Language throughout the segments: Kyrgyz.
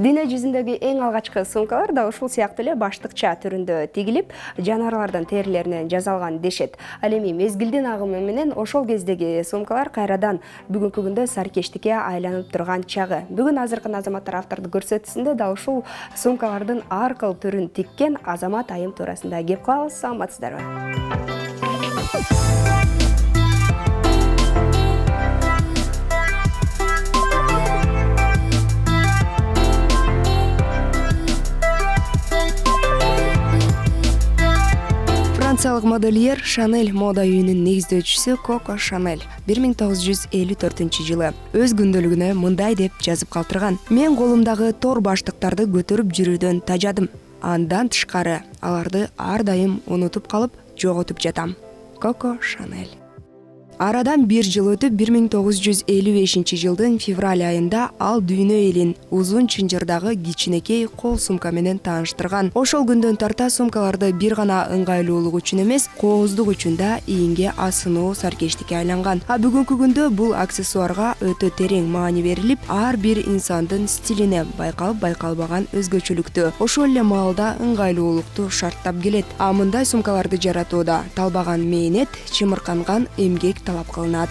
Дүйнө жүзүндөгү эң алгачкы сумкалар да ушул сыяктуу эле баштыкча түрүндө тигилип, жаныбарлардын терилеринен жасалган дешет. Ал эми мезгилдин агымы менен ошол кездеги сумкалар кайрадан бүгүнкү күндө саркештикке айланып турган чагы. Бүгүн азыркы Азаматтар автордук көрсөтүүсүндө да ушул сумкалардын ар кыл түрүн тиккен Азамат айым туурасында кеп калабыз. Саламатсыздарбы? Франциялык модельер Шанель мода үйүнүн негиздөөчүсү Коко Шанель 1954-жылы өз күндөлүгүнө мындай деп жазып калтырган: "Мен колумдагы тор баштыктарды көтөрүп жүрүүдөн тажадым. Андан тышкары аларды ар дайым унутуп калып, жоготуп жатам." Коко Шанель. Арадан 1 жыл өтүп 1955-жылдын февраль айында ал дүйнө элин узун чынжырдагы кичинекей кол сумка менен тааныштырган. Ошол күндөн тарта сумкаларды бир гана ыңгайлуулук үчүн эмес, кооздук үчүн да ийинге асынуу саркештикке айланган. А бүгүнкү күндө бул аксессуарга өтө терең маани берилип, ар бир инсандын стилине байкалып байкалбаган өзгөчөлүктү, ошол эле маалда ыңгайлуулукту шарттап келет. А мындай сумкаларды жаратууда талбаган мээнет, чымырканган эмгек талап кылынат.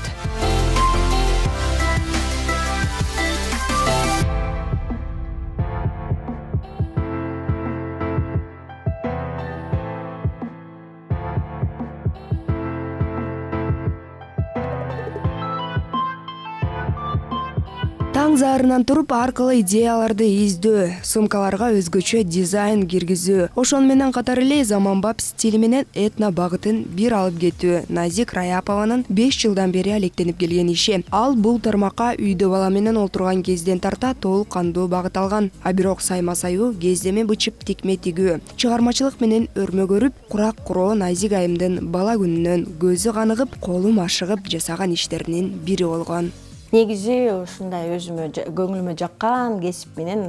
Таң заарынан туруп ар кыл идеяларды издөө, сумкаларга өзгөчө дизайн киргизүү, ошону менен катар эле заманбап стили менен этно багытын бир алып кетүү Назик Раяпованын 5 жылдан бери алектенип келген иши. Ал бул тармакка үйдө бала менен олтурган кезден тарта толук кандуу багыт алган. А бирок сайма саюу, кездеме бычып тикме тигүү, чыгармачылык менен өрмө көрүп, курак куроо Назик айымдын бала күнүнөн көзү каныгып, колу машыгып жасаган иштеринин бири болгон. Негизи ушундай өзүмө көңүлүмө жаккан кесип менен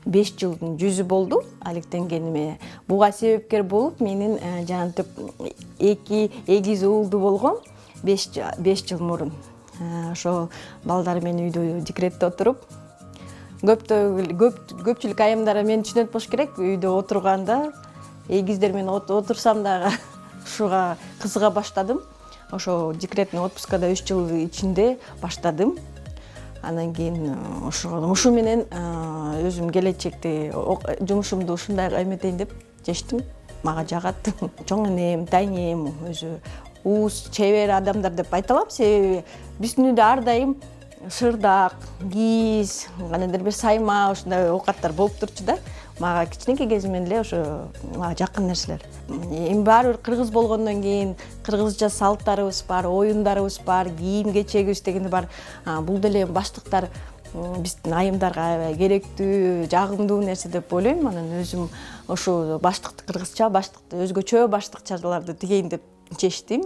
5 жылдын жүзү болду алектенгениме. Буга себепкер болуп менин жантип 2 эгиз уулду болгом 5 жыл мурун. Ошо балдар менен үйдө декретте отуруп, көпчүлүк айымдар мени түшүнөт болуш керек, үйдө отурганда эгиздер менен отурсам дагы ушуга кызыга баштадым. Ошо декретный отпускада 3 жыл ичинде баштадым. Анан кийин ушу менен өзүм келечекте жумушумду ушундай эметейин деп чечтим. Мага жагат. Чоң энем, тайнем өзү уус чебер адамдар деп айта алам, себеби биздин үйдө ар дайым шырдак, киз, кандайдыр бир сайма ушундай оокаттар болуп турчу да. Мага кичинекей кезимден эле ошо мага жакын нерселер. Эми баары бир кыргыз болгондон кийин кыргызча салттарыбыз бар, оюндарыбыз бар, кийим кечегибиз дегенде бар. Бул деле баштыктар биздин айымдарга аябай керектүү, жагымдуу нерсе деп ойлойм. Анан өзүм ошо баштыкты кыргызча, баштыкты өзгөчө баштыкчаларды тигейин деп чечтим.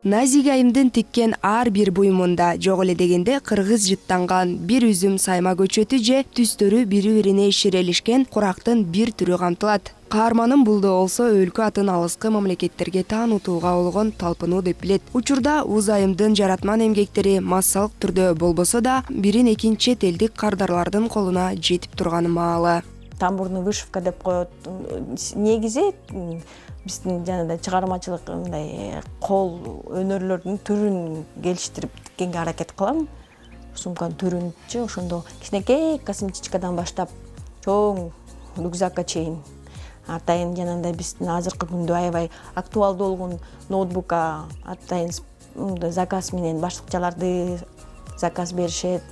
Назик айымдын тиккен ар бир буюмунда жок эле дегенде кыргыз жыттанган бир үзүм сайма көчөтү же түстөрү бири-бирине ширелишкен курактын бир түрү камтылат. Каарманым бул да болсо өлкө атын алыскы мамлекеттерге таанытууга болгон талпынуу деп билет. Учурда уз айымдын жаратман эмгектери массалык түрдө болбосо да, бирин экин чет элдик кардарлардын колуна жетип турганы маалы. Тамбурный вышивка деп коет. Негизи биздин жанагындай чыгармачылык мындай кол өнөрлөрдүн түрүн келиштирип тиккенге аракет кылам. Сумканын түрүнчү ошондо кичинекей косметичкадан баштап чоң рюкзакка чейин. Атайын жанагындай биздин азыркы күндө аябай актуалдуу болгон ноутбукка атайын заказ менен баштыкчаларды заказ беришет.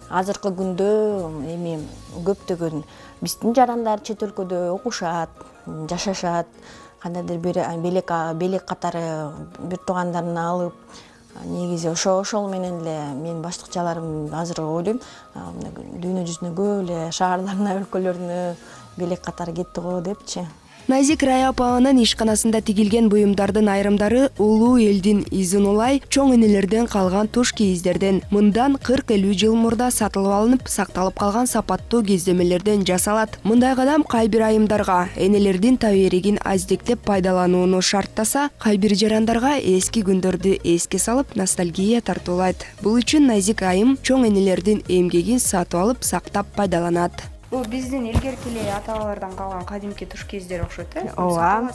Азыркы күндө эми көптөгөн биздин жарандар чет өлкөдө окушат, жашашат. Кандайдыр бир белек катары бир туугандарына алып, негизи ошол менен эле мен баштыкчаларым азыр ойлойм, дүйнө жүзүнө көп эле шаарларына, өлкөлөрүнө белек катары кетти го депчи. Назик Раяпованын ишканасында тигилген буюмдардын айрымдары улуу элдин изин улай, чоң энелерден калган туш кийиздерден мындан 40-50 жыл мурда сатылып алынып, сакталып калган сапаттуу кездемелерден жасалат. Мындай кадам кай бир айымдарга энелердин таберигин аздектеп пайдаланууну шарттаса, кай бир жарандарга эски күндөрдү эске салып, ностальгия тартуулайт. Бул үчүн Назик айым чоң энелердин эмгегин сатып алып, сактап пайдаланат. Бул биздин илгерки эле ата-бабалардан калган кадимки туш кийиздер окшойт, э? Ооба.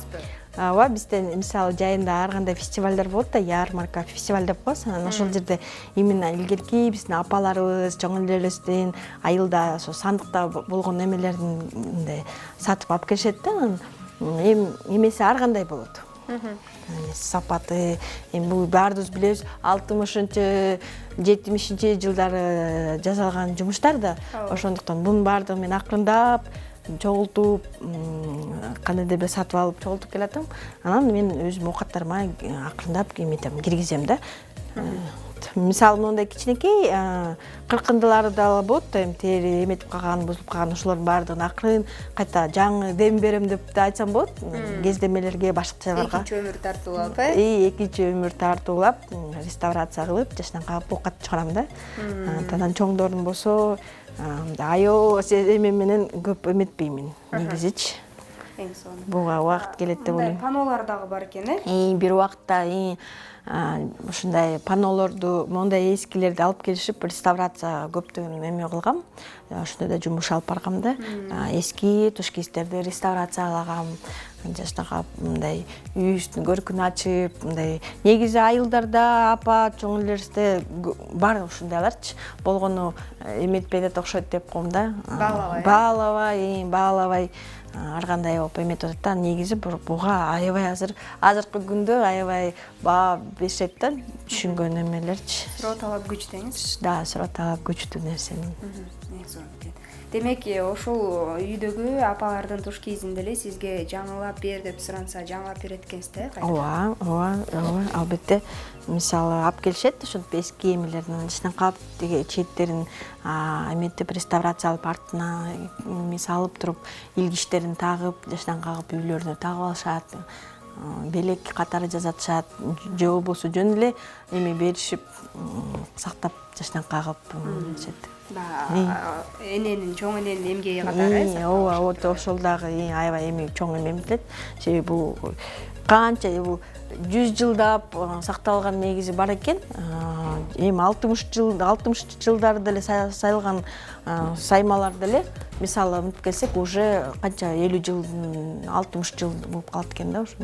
Ооба, бизде мисалы жайында ар кандай фестивалдар болот да, ярмарка фестиваль деп коебуз. Анан ошол жерде именно илгерки биздин апаларыбыз, чоң элелерибиздин айылда ошо сандыкта болгон эмелерин мындай сатып алып келишет да. Анан эмеси ар кандай болот. Сапаты, бул баарыбыз билебиз, 60-70 жылдары жасалган жумуштар да. Ошондуктан бунун баардыгын мен акырындап чогултуп, кандайдыр сатып алып чогултуп келатам. Анан мен өзүм оокаттарыма акырындап киргизем да. Мисалы мындай кичинекей кыркындылары да болот да, тери эметип калган, бузулуп калган, ошолордун баардыгын акырын кайта жаңы дем берем деп да айтсам болот. Кездемелерге, башкачаларга. Экинчи өмүр тартуулап, э? Экинчи өмүр тартуулап, реставрация кылып, жаштан кагып оокат чыгарам да. Анан чоңдордун болсо, аябай эме менен көп эметпеймин, негизичи. Эң сонун. Буга убакыт келет деп ойлойм. Панолор дагы бар экен, э? Бир убакытта ушундай панолорду, мондай эскилерди алып келишип, реставрация көптөгөн эме кылгам. Ошондой да жумуш алып баргам да. Эски туш кийиздерди реставрациялагам. Жаштан мындай үйүбүздүн көркүн ачып, мындай негизи айылдарда апа чоң элелерибизде бар ушундайларчы. Болгону эметпей да окшойт деп коем да. Баалабай ар кандай болуп эметип атат да. Негизи буга аябай азыркы күндө аябай баа беришет да, түшүнгөн эмелерчи. Суроо талап күч деңиз. Да, суроо талап күчтүү нерсе. Эң сонун экен. Демек, ошол үйдөгү апалардын туш кийизинде эле сизге жаңылап бер деп суранса, жаңылап берет экенсиз да? Ооба, албетте. Мисалы алып келишет, ошентип эски эмелердин ичинен калып, тиги четтерин эметип реставрациялап артына салып туруп, илгичтерин тагып, жаштан кагып үйлөрүнө тагып алышат. Белек катары жасатышат, же болбосо жөн эле эме беришип, сактап жаштан кагып беришет. Эненин, чоң эненин эмгеги катары. Ооба, ошол дагы аябай эме чоң эме эметилет. Себеби бул канча бул 100 жылдап сакталган негизи бар экен. Эми 60 жылдары деле сайылган саймалар деле, мисалы мынтип келсек, уже канча 50 жыл, 60 жыл болуп калат экен да ошо.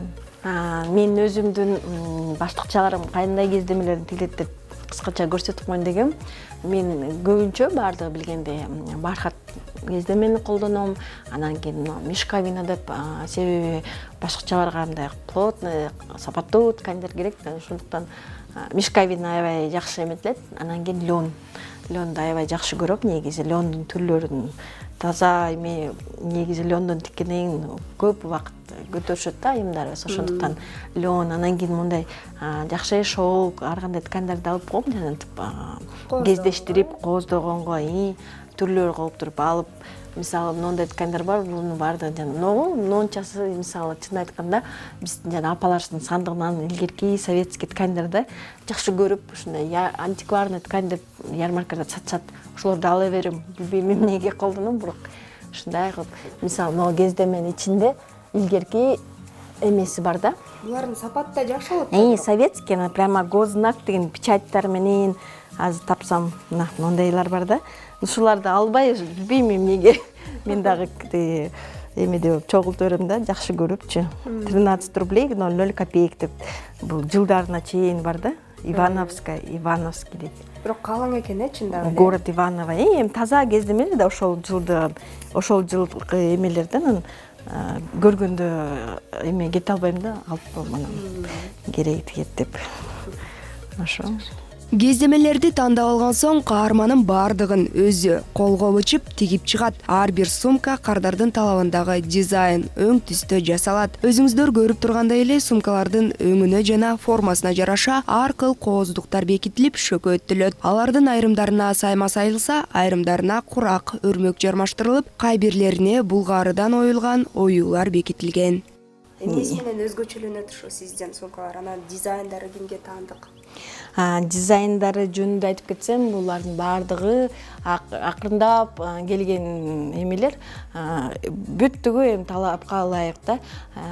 Мен өзүмдүн баштыкчаларым кандай кездемелерин тигет деп кыскача көрсөтүп коеюн дегем. Мен көбүнчө баардыгы билгенде бархат кездемени колдоном, анан кийин мешковина деп, себеби башкачаларга мындай плотный, сапаттуу тканьдар керек да, ошондуктан мешковина аябай жакшы эметилет. Анан кийин лёнду аябай жакшы көрөм, негизи лёндун түрлөрүн таза эме, негизи лёндон тиккенден көп убакыт көтөрүшөт да айымдарыбыз. Ошондуктан лён, анан кийин мындай жакшы шелк, ар кандай тканьдарды алып коем, жанагынтип кездештирип, кооздогонго түрлөр кылып туруп алып, мисалы моундай тканьдар бар, бунун баардыгы нончасы, мисалы чын айтканда, биздин жана апаларыбыздын сандыгынан илгерки советский тканьдарды жакшы көрүп, ушундай антикварный ткань деп ярмаркада сатышат. Ошолорду ала берем, билбейм эмнеге колдоном, бирок ушундай кылып, мисалы могу кездеменин ичинде илгерки эмеси бар да. Булардын сапаты да жакшы болот. Советский, прямо госзнак деген печаттар менен азыр тапсам, мондайлар бар да. Ушуларды албай, билбейм эмнеге. Мен дагы эмеде чогултуп берем да, жакшы көрүпчү. 13 рублей 00 копеек деп. Бул жылдарына чейин бар да. Ивановский деп. Бирок калың экен, чындап эле. Город Иваново. Эми таза кездемели да ошол жылкы эмелерден көргөндө эме кете албайм да, алып коем анан. Керек тигет деп. Ошо. Кездемелерди тандап алган соң каарманын баардыгын өзү колго ычып тигип чыгат. Ар бир сумка кардардын талабындагы дизайн өң түстө жасалат. Өзүңүздөр көрүп тургандай эле сумкалардын өңүнө жана формасына жараша ар кыл кооздуктар бекитилип шөкөттөлөт. Алардын айрымдарына сайма сайылса, айрымдарына курак, өрмөк жармаштырылып, кай бирлерине булгарыдан оюлган оюулар бекитилген. Эмнеси менен өзгөчөлөнөт ушул сиздин сумкалар? Анан дизайндары кимге таандык? Дизайндары жөнүндө айтып кетсем, булардын баардыгы акырындап келген эмелер, бүттүгү эми талапка ылайык да.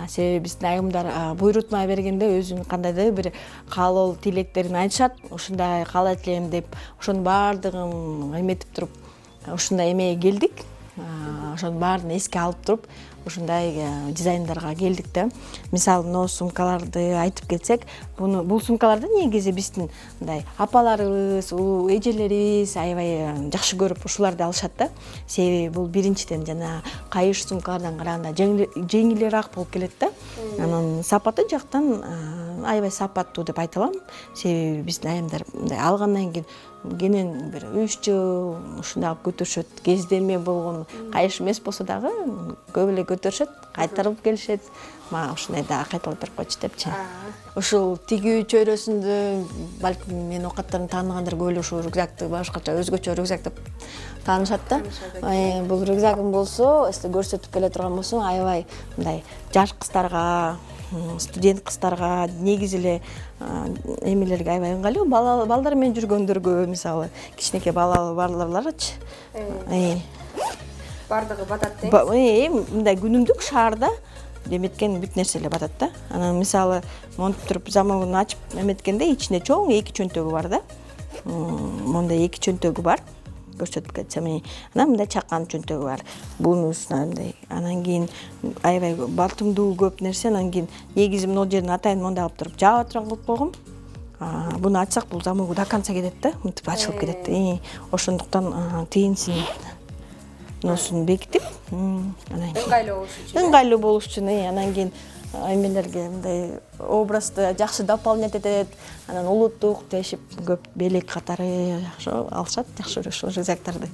Себеби биздин айымдар буйрутма бергенде өзүнүн кандайдыр бир каалоо тилектерин айтышат. Ушундай каалайт элем деп, ошонун баардыгын эметип туруп, ушундай эмеге келдик. ошонун баарын эске алып туруп ушундай дизайндарга келдик да. Мисалы, мына сумкаларды айтып кетсек, бул сумкаларды негизи биздин мындай апаларыбыз, эжелерибиз аябай жакшы көрүп ушуларды алышат да. Себеби бул биринчиден жана кайыш сумкалардан караганда жеңилирээк болуп келет да. Анан сапаты жактан аябай сапаттуу деп айта алам. Себеби биздин айымдар мындай алгандан кенен бир 3 жыл ушундай алып көтөрүшөт. Кездеме болгон кайыш эмес болсо дагы көп эле көтөрүшөт, кайтарып келишет. Мага ушундай дагы кайталап берип койчу депчи. Ушул тигүү чөйрөсүндө балким менин окаттарымды тааныгандар көп эле ушул рюкзакты башкача өзгөчө рюкзак деп таанышат да. Бул рюкзагым болсо, көрсөтүп келе турган болсоң, аябай мындай жаш кыздарга, студент кыздарга, негизи эле эмелерге аябай ыңгайлуу. Балдар менен жүргөндөргө, мисалы, кичинекей балалы барларчы. Бардыгы батат дейм. Мындай күнүмдүк шаарда эметкен бүт нерсе эле батат да. Анан мисалы, монтуп туруп замогун ачып эметкенде ичинде чоң 2 чөнтөгү бар да. Мондай 2 чөнтөгү бар. Көрсөтүп кетсем, анан мындай чакан чөнтөгү бар. Бунун үстүнө мындай. Анан кийин аябай балтымдуу көп нерсе, анан кийин негизи мына жерин атайын мондай алып туруп жаап турган кылып койгом. Буну ачсак бул замогу до конца кетет да, мынтип ачылып кетет. Ошондуктан тыйынсын носун бекитип, анан ыңгайлуу болуш үчүн, анан кийин эмелерге мындай образды жакшы дополнять этет. Анан улуттук дешип көп белек катары жакшы алышат, жакшы көрүшөт рюкзактарды.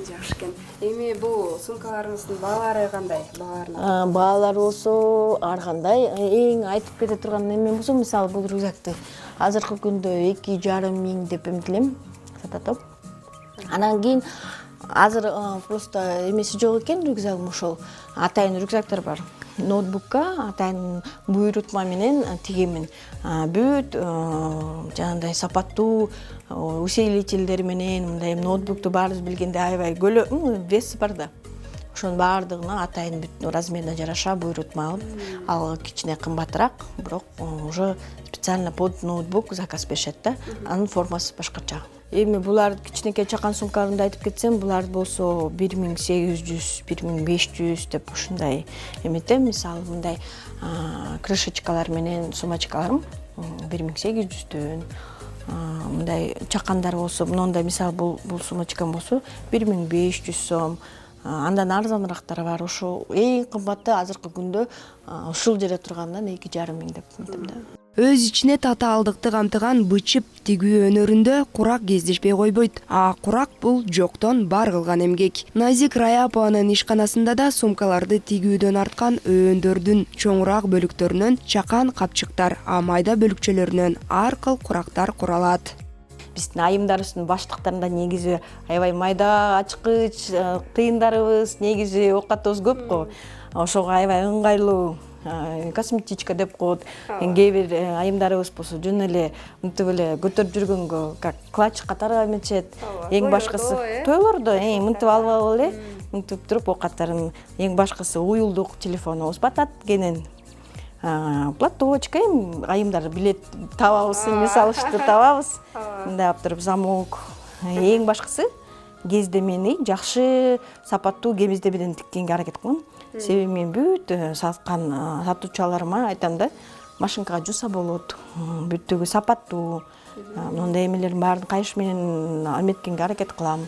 Жакшы экен. Эми бул сумкаларыңыздын баалары кандай? Баалар болсо ар кандай. Эң айтып кете турган эме болсо, мисалы, бул рюкзакты азыркы күндө 2,5 миң деп эмтилем сататып. Анан кийин азыр просто эмеси жок экен рюкзагым, ошол атайын рюкзактар бар. Ноутбукка атайын буйрутма менен тигемин. Бүт жанагындай сапаттуу усилителдер менен мындай ноутбукту баарыбыз билгенде аябай веси бар да. Ошонун баардыгына атайын бүт размерине жараша буйрутма алып, ал кичине кымбатыраак, бирок уже специально под ноутбук заказ беришет да. Анын формасы башкача. Эми булар кичинекей чакан сумкаларымды айтып кетсем, булар болсо 1800, 1500 деп ушундай эметем. Мисалы, мындай крышечкалар менен сумочкаларым 1800дөн. Мындай чакандар болсо, мындай мисалы бул сумочкам болсо 1500 сом. Андан арзанырактары бар. Ошо эң кымбаты азыркы күндө ушул жерде тургандан 2,5 миң деп айтам да. Өз ичине татаалдыкты камтыган бычып тигүү өнөрүндө курак кездешпей койбойт. Курак бул жоктон бар кылган эмгек. Назик Раяпованын ишканасында да сумкаларды тигүүдөн арткан өндөрдүн чоңураак бөлүктөрүнөн чакан капчыктар, майда бөлүкчөлөрүнөн ар кыл курактар куралат. Биздин айымдарыбыздын баштыктарында негизи аябай майда ачкыч тыйындарыбыз, негизи оокатыбыз көп го. Ошого аябай ыңгайлуу косметичка деп коет. Кээ бир айымдарыбыз болсо жөн эле мынтип эле көтөрүп жүргөнгө как клатч катары эметишет. Эң башкысы тойлордо мынтип алып эле мынтип туруп оокаттарын. Эң башкысы уюлдук телефонубуз батат кенен. Платочка айымдар билет табабыз, мисалышты табабыз. Мындай алып туруп замок. Эң башкысы кездемени жакшы сапаттуу кемиздебеден тиккенге аракет кылган. Себеби мен бүт саткан сатуучаларыма айтам да, машинкага жууса болот, бүттүгү сапаттуу. Мындай эмелердин баарын кайыш менен эметкенге аракет кылам.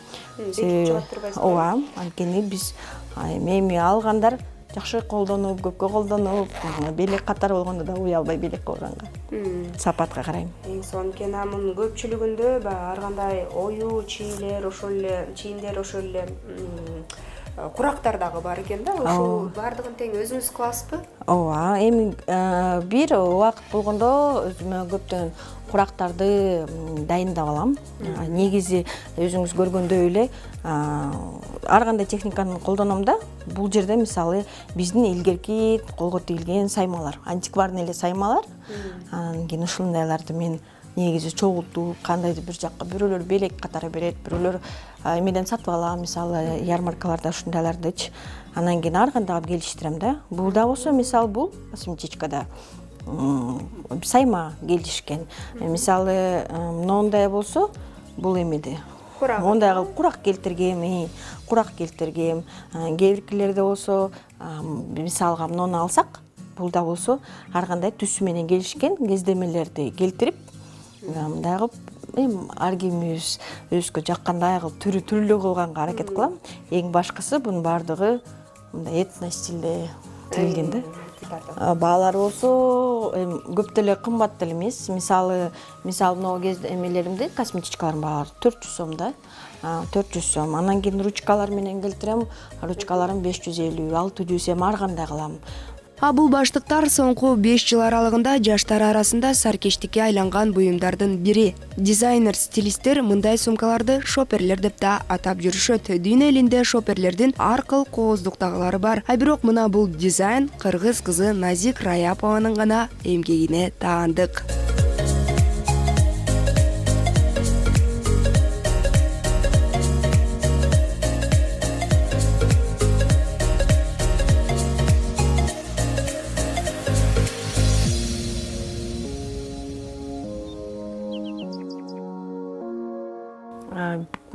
Себеби ооба, анткени биз эми алгандар жакшы колдонуп, көпкө колдонуп, белек катары болгондо да уялбай белек койганга. Сапатка карайм. Эң сонун экен. Мунун көпчүлүгүндө ар кандай ою чийиндер ошол эле курактар дагы бар экен да. Ошол бардыгын тең өзүңүз кыласызбы? Ооба, эми бир убакыт болгондо өзүмө көптөн курактарды дайындап алам. Негизи өзүңүз көргөндөй эле ар кандай техниканы колдоном да. Бул жерде мисалы биздин илгерки колго тигилген саймалар, антикварный эле саймалар. Анан кийин ушундайларды мен негизи чогултуп, кандайдыр бир жакка бирөөлөр белек катары берет, бирөөлөр эмеден сатып алам, мисалы ярмаркаларда ушундайлардычы. Анан кийин ар кандай алып келиштирем да. Бул да болсо мисалы бул косметичкада сайма келишкен. Мисалы моундай болсо бул эмеде Ондай кылып курак келтиргем. Кээ биркилерде болсо, мисалга муну алсак, бул да болсо ар кандай түсү менен келишкен кездемелерди келтирип, мындай кылып ар кимибиз өзгө жаккандай кылып түрлүү кылганга аракет кылам. Эң башкысы бунун баардыгы мындай этно стилде тигилген да. Баалар болсо көп деле кымбат деле эмес. Мисалы могу эмелеримди, косметичкалардын баары 400 сом да. 400 сом. Анан кийин ручкалар менен келтирем. Ручкаларым 550, 600 ар кандай кылам. Бул баштыктар соңку 5 жыл аралыгында жаштар арасында саркештикке айланган буюмдардын бири. Дизайнер-стилисттер мындай сумкаларды шоперлер деп да атап жүрүшөт. Дүйнө элинде шоперлердин ар кыл кооздуктагылары бар. Бирок мына бул дизайн кыргыз кызы Назик Раяпованын гана эмгегине таандык.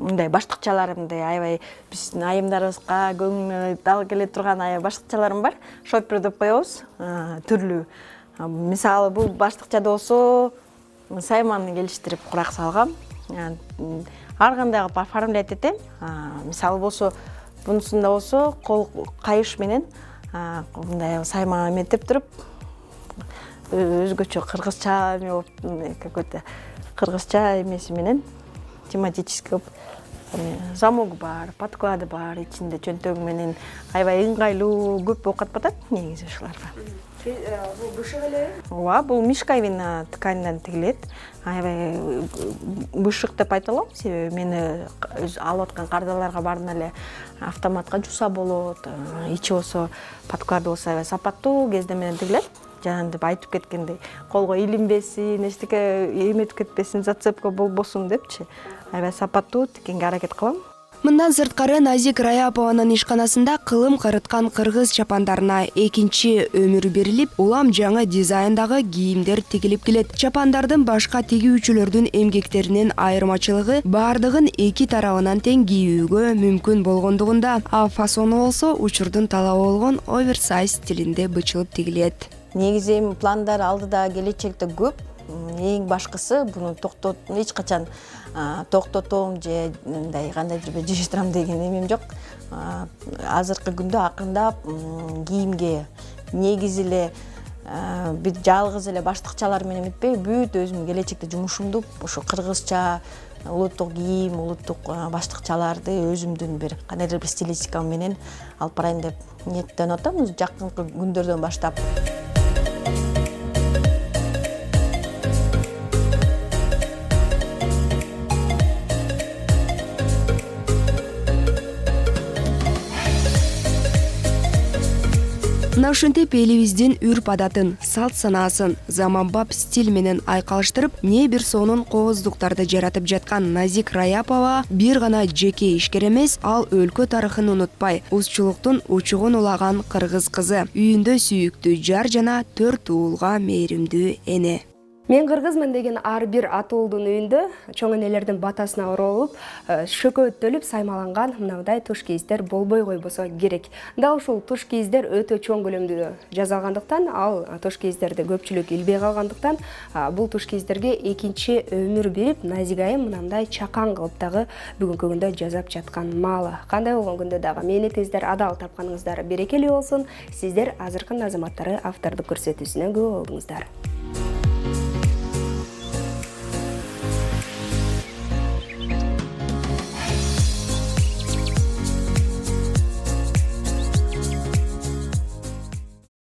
Мындай баштыкчаларымды аябай биздин айымдарыбызга көңүлү дал келе турган аябай баштыкчаларым бар. Шопер деп коебуз. Түрлүү. Мисалы бул баштыкчада болсо сайманды келиштирип курак салгам. Ар кандай кылып оформлять этем. Мисалы болсо бунусунда болсо кол кайыш менен мындай сайман эметип туруп өзгөчө кыргызча какой-то кыргызча эмеси менен тематический замогу бар, подклады бар, ичинде чөнтөгү менен аябай ыңгайлуу, көп окуп атат негизи ушуларга. Бул бышык эле? Ооба, бул мешковина тканынан тигилет. Аябай бышык деп айта алам, себеби мени алып аткан кардаларга баардыгына эле автоматка жууса болот. Ичи болсо, подклады болсо аябай сапаттуу кезде менен тигилет. Жанагынтип айтып кеткендей, колго илинбесин, эчтеке эметип кетпесин, зацепка болбосун депчи. Аябай сапаттуу тиккенге аракет кылам. Мындан сырткары Назик Раяпованын ишканасында кылым карыткан кыргыз чапандарына экинчи өмүр берилип, улам жаңы дизайндагы кийимдер тигилип келет. Чапандардын башка тигүүчүлөрдүн эмгектеринин айырмачылыгы баардыгын эки тарабынан тең кийүүгө мүмкүн болгондугунда, фасону болсо учурдун талабы болгон оверсайз стилинде бычылып тигилет. Негизи пландар алдыда келечекте көп. Эң башкысы буну эч качан токтотом же мындай кандайдыр бир жыштырам деген эмем жок. Азыркы күндө акырындап кийимге негизи эле бир жалгыз эле баштыкчалар менен эметпей, бүт өзүмдүн келечекте жумушумду ошо кыргызча улуттук кийим, улуттук баштыкчаларды өзүмдүн бир кандайдыр бир стилистикам менен алып барайын деп ниеттенип атам, жакынкы күндөрдөн баштап. Мына ушинтип элибиздин үрп адатын, салт санаасын заманбап стиль менен айкалыштырып, не бир сонун кооздуктарды жаратып жаткан Назик Раяпова бир гана жеке ишкер эмес, ал өлкө тарыхын унутпай, узчулуктун учугун улаган кыргыз кызы, үйүндө сүйүктүү жар жана 4 уулга мээримдүү эне. Мен кыргызмын деген ар бир ата уулдун үйүндө чоң энелердин батасына оролуп, шөкөттөлүп саймаланган мындай туш кийиздер болбой койбосо керек. Дал ушул туш кийиздер өтө чоң көлөмдө жасалгандыктан, ал туш кийиздерди көпчүлүк илбей калгандыктан, бул туш кийиздерге экинчи өмүр берип, Назик айым мындай чакан кылып дагы бүгүнкү күндө жасап жаткан маалы. Кандай болгон күндө дагы мээнетиңиздер адал тапканыңыздар берекелүү болсун. Сиздер азыркы азаматтары автордук көрсөтүүсүнө күбө болдуңуздар.